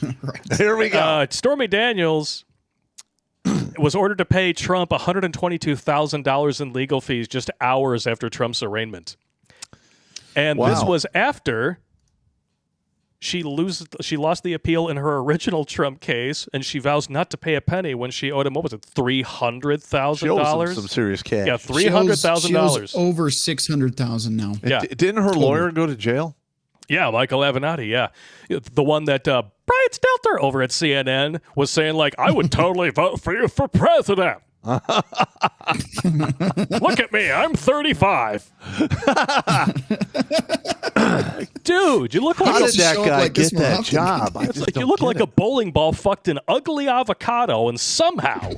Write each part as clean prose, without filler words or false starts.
Right. Here we go. Stormy Daniels was ordered to pay Trump $122,000 in legal fees just hours after Trump's arraignment. And this was after she lost the appeal in her original Trump case, and she vows not to pay a penny when she owed him, what was it, $300,000? She owes him some serious cash. Yeah, $300,000. She owes over $600,000 now. Yeah. Didn't her lawyer go to jail? Yeah, Michael Avenatti, yeah. The one that Brian Stelter over at CNN was saying, like, I would totally vote for you for president. Look at me, I'm 35. Dude, you look like How did that guy get that job? It's like you look like a bowling ball fucked an ugly avocado, and somehow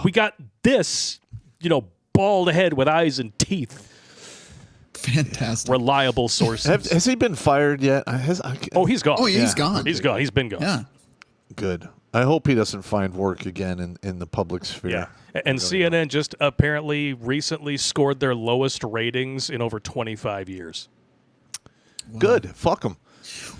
we got this, bald head with eyes and teeth. Fantastic. Reliable sources. Has he been fired yet? He's gone. Oh, yeah, he's gone. He's gone. He's been gone. Yeah. Good. I hope he doesn't find work again in the public sphere. Yeah. And CNN just apparently recently scored their lowest ratings in over 25 years. Wow. Good. Fuck them.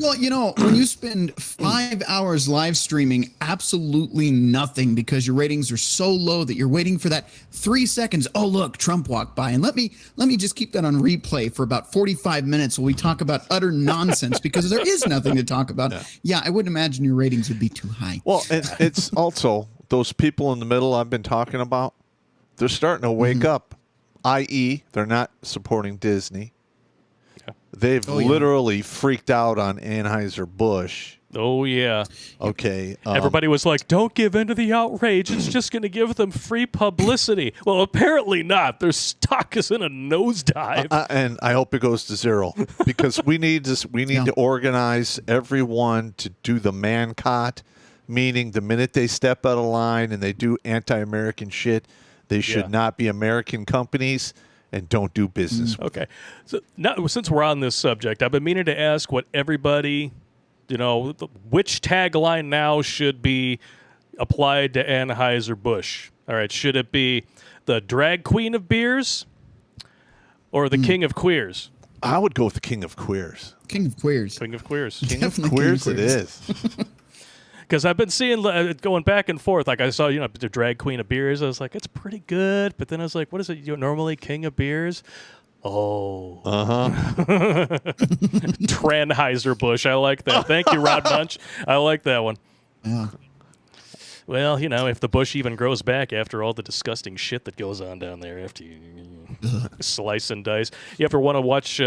Well, when you spend 5 hours live streaming absolutely nothing because your ratings are so low that you're waiting for that 3 seconds. Oh, look, Trump walked by. And let me just keep that on replay for about 45 minutes while we talk about utter nonsense because there is nothing to talk about. Yeah, I wouldn't imagine your ratings would be too high. Well, it's also those people in the middle I've been talking about. They're starting to wake up, i.e., they're not supporting Disney. They've literally freaked out on Anheuser-Busch. Oh, yeah. Okay. Everybody was like, don't give in to the outrage. It's just going to give them free publicity. Well, apparently not. Their stock is in a nosedive. And I hope it goes to zero because we need to organize everyone to do the man-cot, meaning the minute they step out of line and they do anti-American shit, they should not be American companies. And don't do business. Okay. So now, since we're on this subject, I've been meaning to ask what everybody, which tagline now should be applied to Anheuser-Busch? All right. Should it be the drag queen of beers or the king of queers? I would go with the king of queers. King of queers. King of queers. King of queers it is. Because I've been seeing going back and forth. Like I saw, the drag queen of beers. I was like, it's pretty good. But then I was like, what is it? Normally king of beers? Oh. Tranheiser-Busch. I like that. Thank you, Rod Munch. I like that one. Yeah. Well, if the bush even grows back after all the disgusting shit that goes on down there after you slice and dice. You ever want to watch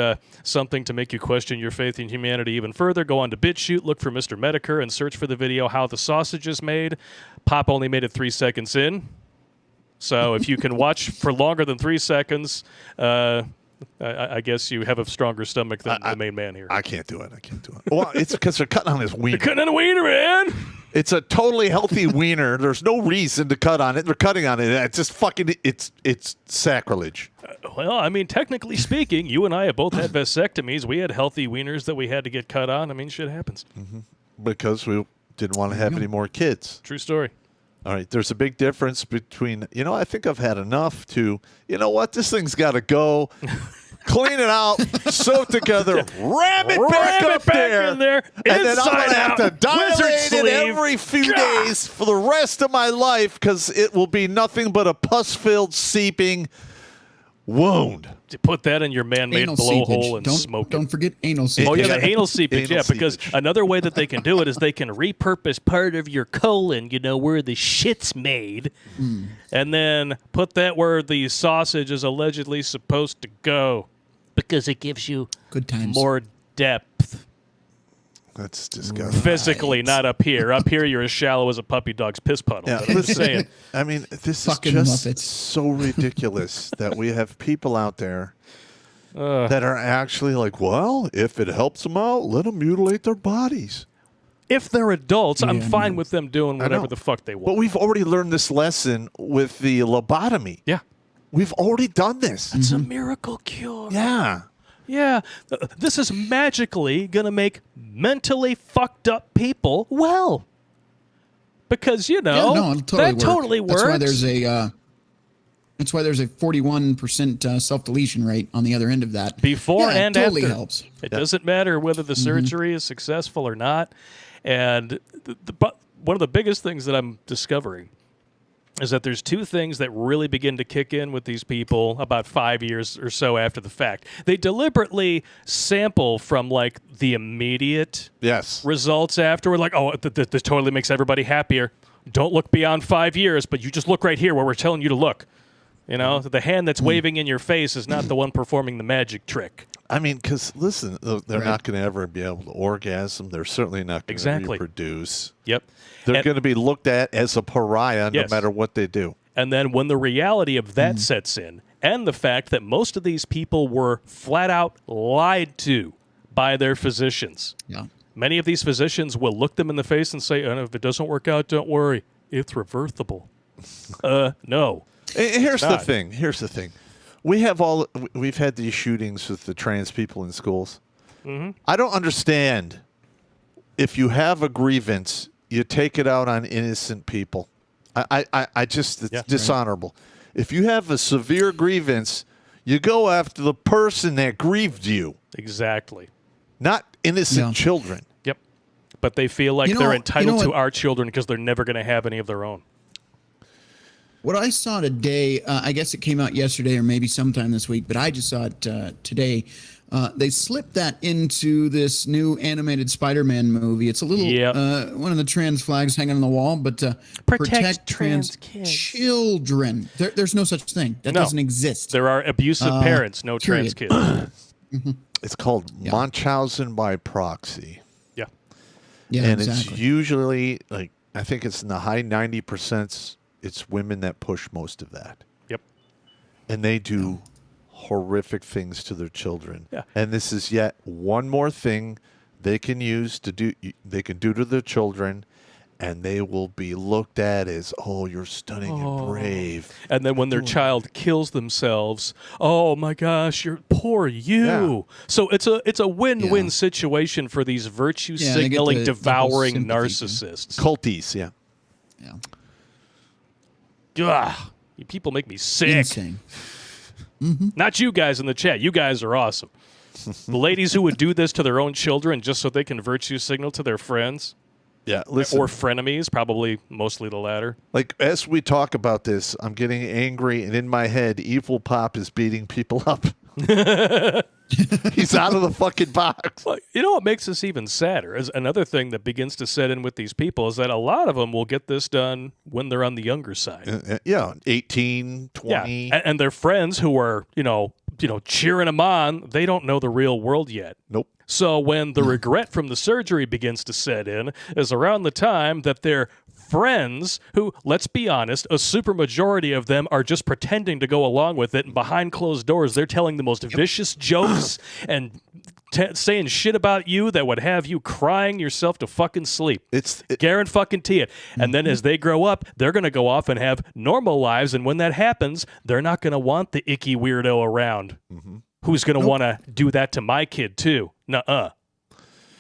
something to make you question your faith in humanity even further? Go on to BitChute, look for Mr. Medicare, and search for the video How the Sausage is Made. Pop only made it 3 seconds in. So if you can watch for longer than 3 seconds, I guess you have a stronger stomach than the main man here. I can't do it. Well, it's because they're cutting on his wiener. They're cutting on a wiener, man. It's a totally healthy wiener. There's no reason to cut on it. They're cutting on it. It's just fucking. It's sacrilege. Well, I mean, technically speaking, you and I have both had vasectomies. We had healthy wieners that we had to get cut on. I mean, shit happens. Mm-hmm. Because we didn't want to have any more kids. True story. All right, there's a big difference between, I think I've had enough to, this thing's got to go. Clean it out, sew it together, ram it back up there, in there, and then I'm going to have to dilate it every few days for the rest of my life because it will be nothing but a pus-filled, seeping wound. You put that in your man-made blowhole and smoke it. Don't forget anal seepage. Oh, yeah, the anal seepage, because another way that they can do it is they can repurpose part of your colon, where the shit's made, and then put that where the sausage is allegedly supposed to go because it gives you good times, more depth. That's disgusting. Physically, not up here. Up here, you're as shallow as a puppy dog's piss puddle. Yeah, I'm just saying. I mean, this is just so ridiculous that we have people out there that are actually like, well, if it helps them out, let them mutilate their bodies. If they're adults, I'm fine with them doing whatever the fuck they want. But we've already learned this lesson with the lobotomy. Yeah. We've already done this. It's a miracle cure. Yeah. Yeah, this is magically going to make mentally fucked up people well. Because, that totally works. That's why there's a That's why there's a 41% self-deletion rate on the other end of that. Before and it totally after. helps. It doesn't matter whether the surgery is successful or not. And one of the biggest things that I'm discovering is that there's two things that really begin to kick in with these people about 5 years or so after the fact. They deliberately sample from like the immediate results afterward. Like, oh, this totally makes everybody happier. Don't look beyond 5 years, but you just look right here where we're telling you to look. You know, the hand that's waving in your face is not the one performing the magic trick. I mean, because, listen, they're not going to ever be able to orgasm. They're certainly not going to reproduce. Yep. They're going to be looked at as a pariah no matter what they do. And then when the reality of that sets in, and the fact that most of these people were flat out lied to by their physicians. Yeah. Many of these physicians will look them in the face and say, oh, if it doesn't work out, don't worry. It's reversible. No. Here's the thing. We've had these shootings with the trans people in schools. Mm-hmm. I don't understand. If you have a grievance, you take it out on innocent people. It's dishonorable. Right. If you have a severe grievance, you go after the person that grieved you. Exactly. Not innocent children. Yep. But they feel like they're entitled to our children because they're never going to have any of their own. What I saw today, I guess it came out yesterday or maybe sometime this week, but I just saw it today. They slipped that into this new animated Spider-Man movie. It's a little one of the trans flags hanging on the wall, but protect trans children. There's no such thing. That doesn't exist. There are abusive parents, no trans kids. It's called Munchausen by proxy. Yeah. Yeah, and exactly. It's usually, like, I think it's in the high 90%. It's women that push most of that. Yep. And they do horrific things to their children. Yeah. And this is yet one more thing they can use to do to their children, and they will be looked at as, oh, you're stunning and brave. And then when their child kills themselves, oh my gosh, you're poor you. Yeah. So it's a win-win situation for these virtue signaling, devouring narcissists. Culties, yeah. Ugh, you people make me sick. Insane. Not you guys in the chat. You guys are awesome. The ladies who would do this to their own children just so they can virtue signal to their friends. Yeah, listen. Or frenemies, probably mostly the latter. Like, as we talk about this, I'm getting angry, and in my head, Evil Pop is beating people up. He's out of the fucking box. Well, you know what makes this even sadder is another thing that begins to set in with these people is that a lot of them will get this done when they're on the younger side. 18, 20. Yeah. And their friends who are, cheering them on, they don't know the real world yet. Nope. So when the regret from the surgery begins to set in is around the time that their friends who, let's be honest, a supermajority of them are just pretending to go along with it, and behind closed doors, they're telling the most vicious jokes and saying shit about you that would have you crying yourself to fucking sleep. Guarantee it. And then as they grow up, they're going to go off and have normal lives, and when that happens, they're not going to want the icky weirdo around who's going to want to do that to my kid too. Nuh-uh.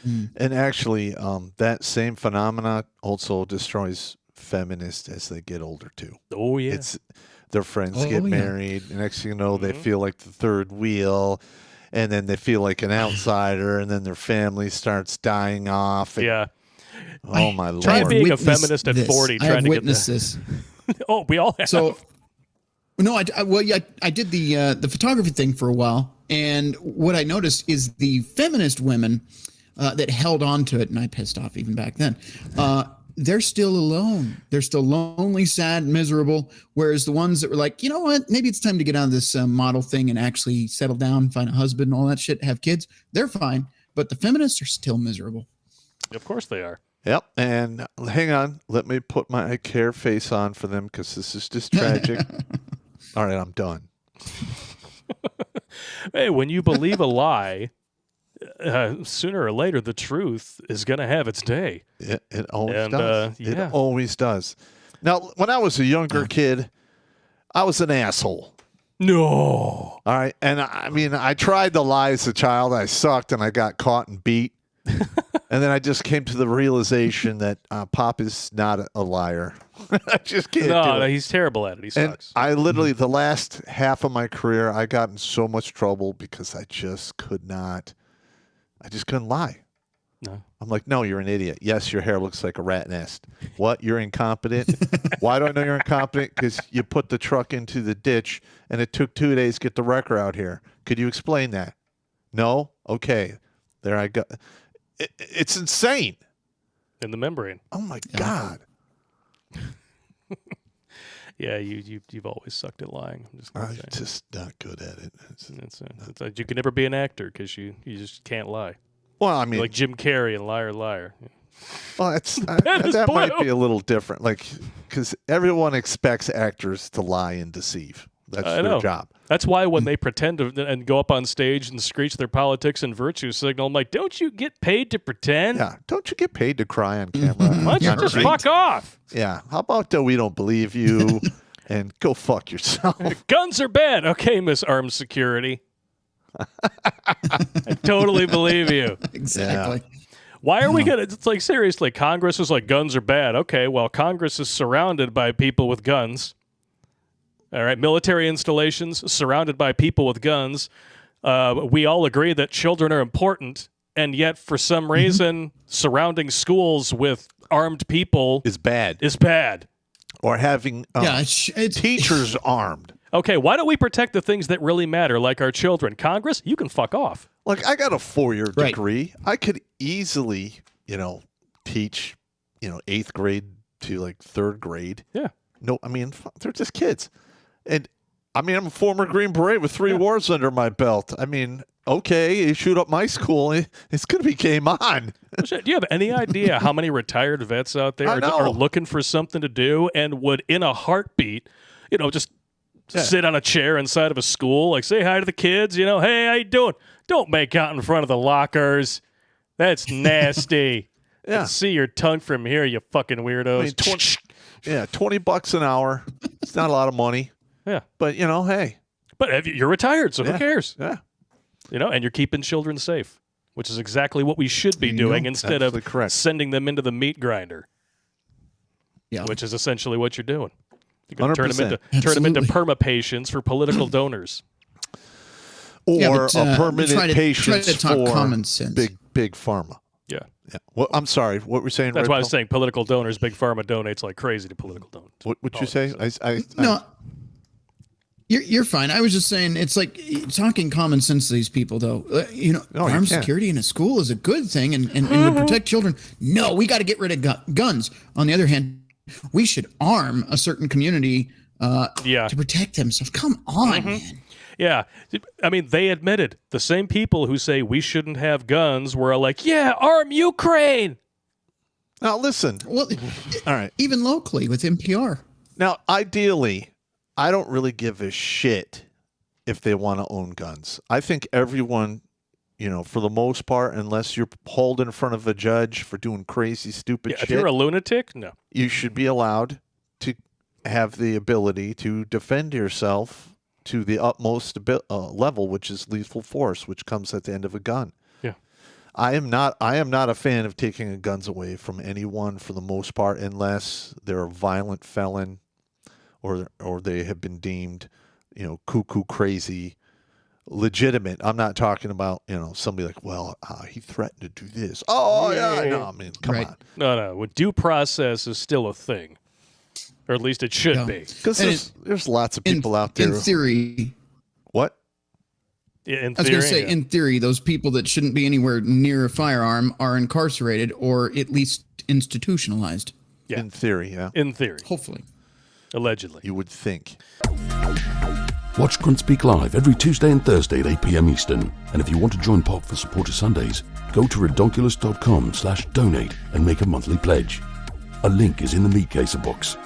And actually, that same phenomena also destroys feminists as they get older too. Oh yeah, their friends get married, and next thing you know, they feel like the third wheel, and then they feel like an outsider, and then their family starts dying off. And, oh my Lord! Try being a feminist at 40. Trying to get this. Oh, we all have. So, no, I did the photography thing for a while, and what I noticed is the feminist women that held on to it, and I pissed off even back then. They're still alone. They're still lonely, sad, miserable. Whereas the ones that were like, you know what, maybe it's time to get out of this model thing and actually settle down, find a husband, and all that shit, have kids. They're fine, but the feminists are still miserable. Of course they are. Yep. And hang on, let me put my care face on for them because this is just tragic. All right, I'm done. Hey, when you believe a lie, sooner or later, the truth is going to have its day. It always does. It always does. Now, when I was a younger kid, I was an asshole. No. All right. And I mean, I tried to lie as a child. I sucked and I got caught and beat. And then I just came to the realization that Pop is not a liar. I just can't do No, it. he's terrible at it. He And sucks. I literally, the last half of my career, I got in so much trouble because I just couldn't lie. No. I'm like, no, you're an idiot. Yes, your hair looks like a rat nest. What? You're incompetent? Why do I know you're incompetent? Because you put the truck into the ditch and it took 2 days to get the wrecker out here. Could you explain that? No? Okay. There I go. It's insane. In the membrane. Oh, my God. Yeah, you've always sucked at lying. I'm just gonna I'm say. just not good at it. It's like you can never be an actor because you just can't lie. Well, I mean, You're like Jim Carrey and Liar Liar. well, that is might blue. be a little different. Like, because everyone expects actors to lie and deceive. That's I their know. job. That's why when they pretend to and go up on stage and screech their politics and virtue signal, I'm like, don't you get paid to pretend? Yeah. Don't you get paid to cry on camera? Why don't you Yeah, just right. fuck off? Yeah. How about we don't believe you and go fuck yourself? Guns are bad. Okay, Miss Armed Security. I totally believe you. Exactly. Why are we gonna? It's like, seriously, Congress is like, guns are bad. Okay, well, Congress is surrounded by people with guns. All right, military installations surrounded by people with guns. We all agree that children are important, and yet for some reason, surrounding schools with armed people Is bad. is bad. Or having Yeah, it's teachers armed. Okay, why don't we protect the things that really matter, like our children? Congress, you can fuck off. Like, I got a 4-year Right. degree. I could easily, teach, 8th grade to like 3rd grade. Yeah. No, I mean, they're just kids. And I mean, I'm a former Green Beret with 3 wars under my belt. I mean, okay, you shoot up my school, it's going to be game on. Do you have any idea how many retired vets out there I know. are looking for something to do and would, in a heartbeat, just sit on a chair inside of a school, like say hi to the kids, hey, how you doing? Don't make out in front of the lockers. That's nasty. Yeah. Let's see your tongue from here, you fucking weirdos. I mean, $20 an hour. It's not a lot of money, yeah. but hey, But you're retired, so Yeah. who cares? yeah, And you're keeping children safe, which is exactly what we should be doing instead of Absolutely correct. sending them into the meat grinder, yeah. which is essentially what you're doing. You're going to turn 100%. them into Absolutely. perma patients for political donors. or Yeah, but, a permanent try to patience talk for common sense. big pharma. Yeah. Yeah. Well, I'm sorry. What were you saying? That's Red why I was Pill? saying political donors, big pharma donates like crazy to political donors. What would you say? No, you're fine. I was just saying it's like talking common sense to these people, though. No, you armed can't. security in a school is a good thing and would protect children. No, we got to get rid of guns. On the other hand, we should arm a certain community Yeah. to protect themselves. Come on, man. Yeah. I mean, they admitted, the same people who say we shouldn't have guns were like, yeah, arm Ukraine. Now listen. Well, All right. even locally with NPR. Now, ideally, I don't really give a shit if they want to own guns. I think everyone, for the most part, unless you're pulled in front of a judge for doing crazy, stupid Yeah, shit, if you're a lunatic, no. you should be allowed to have the ability to defend yourself to the utmost level, which is lethal force, which comes at the end of a gun. Yeah. I am not a fan of taking guns away from anyone for the most part, unless they're a violent felon or they have been deemed, cuckoo crazy, legitimate. I'm not talking about, somebody like, well, he threatened to do this. Oh, yeah. No, I mean, come Right. on. No. Well, due process is still a thing. Or at least it should Yeah. be. Because And there's lots of people out there. In theory, What? In I was theory, going to say, yeah. in theory, those people that shouldn't be anywhere near a firearm are incarcerated or at least institutionalized. Yeah. In theory, yeah. In theory. Hopefully. Allegedly. You would think. Watch Grunt Speak live every Tuesday and Thursday at 8 p.m. Eastern. And if you want to join Pop for Supporter Sundays, go to redonkulous.com/donate and make a monthly pledge. A link is in the Meat Caser box.